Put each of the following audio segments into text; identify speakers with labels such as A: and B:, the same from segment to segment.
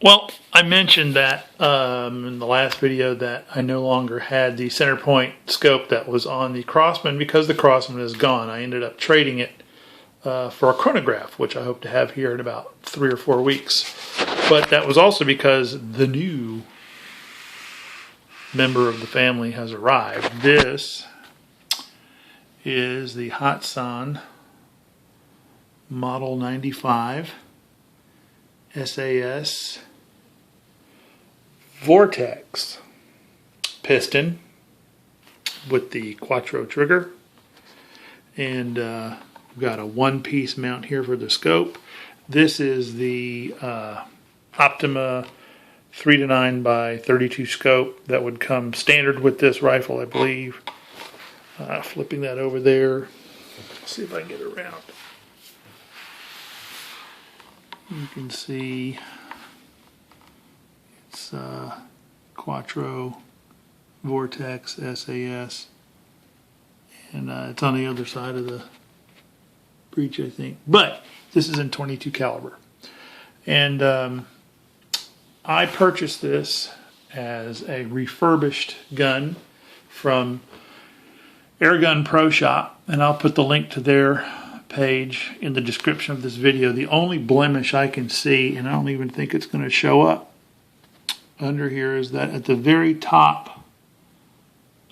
A: Well, I mentioned that in the last video that I no longer had the center point scope that was on the Crossman because the Crossman is gone. I ended up trading it for a chronograph, which I hope to have here in about 3 or 4 weeks. But that was also because the new member of the family has arrived. This is the Hatsan Model 95 SAS Vortex piston with the Quattro trigger, and we've got a one-piece mount here for the scope. This is the Optima 3-9 by 32 scope that would come standard with this rifle, I believe. Flipping that over there. Let's see if I can get it around. You can see it's Quattro Vortex SAS, and it's on the other side of the breech, I think. But this is in 22 caliber, and I purchased this as a refurbished gun from Airgun Pro Shop, and I'll put the link to their page in the description of this video. The only blemish I can see, and I don't even think it's going to show up under here, is that at the very top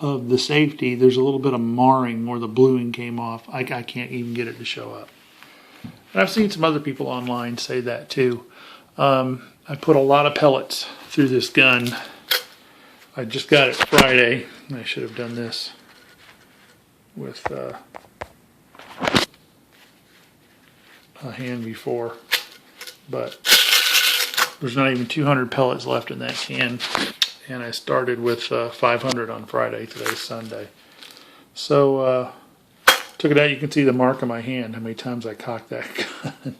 A: of the safety there's a little bit of marring where the bluing came off. I can't even get it to show up. And I've seen some other people online say that too. I put a lot of pellets through this gun. I just got it Friday. I should have done this with a hand before, but there's not even 200 pellets left in that can, and I started with 500 on Friday. Today's Sunday, so took it out. You can see the mark on my hand, how many times I cocked that gun.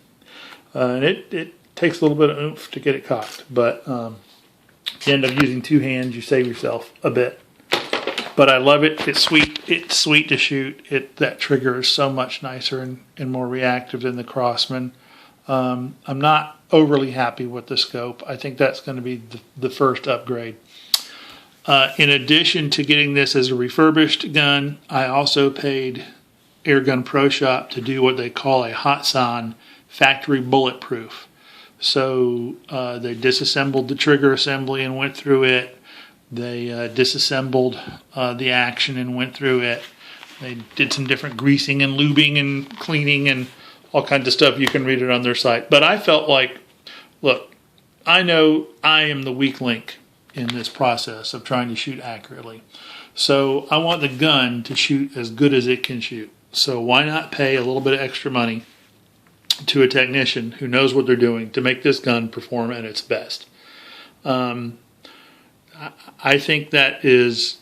A: And it takes a little bit of oomph to get it cocked, but if you end up using two hands, you save yourself a bit. But I love it. It's sweet. It's sweet to shoot. That trigger is so much nicer and more reactive than the Crossman. I'm not overly happy with the scope. I think that's going to be the first upgrade. In addition to getting this as a refurbished gun, I also paid Airgun Pro Shop to do what they call a Hatsan factory bulletproof. So they disassembled the trigger assembly and went through it. They disassembled the action and went through it. They did some different greasing and lubing and cleaning and all kinds of stuff. You can read it on their site. But I felt like, look, I know I am the weak link in this process of trying to shoot accurately. So I want the gun to shoot as good as it can shoot. So why not pay a little bit of extra money to a technician who knows what they're doing to make this gun perform at its best? I think that is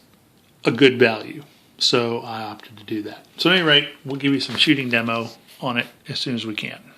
A: a good value, so I opted to do that. So at any rate, we'll give you some shooting demo on it as soon as we can.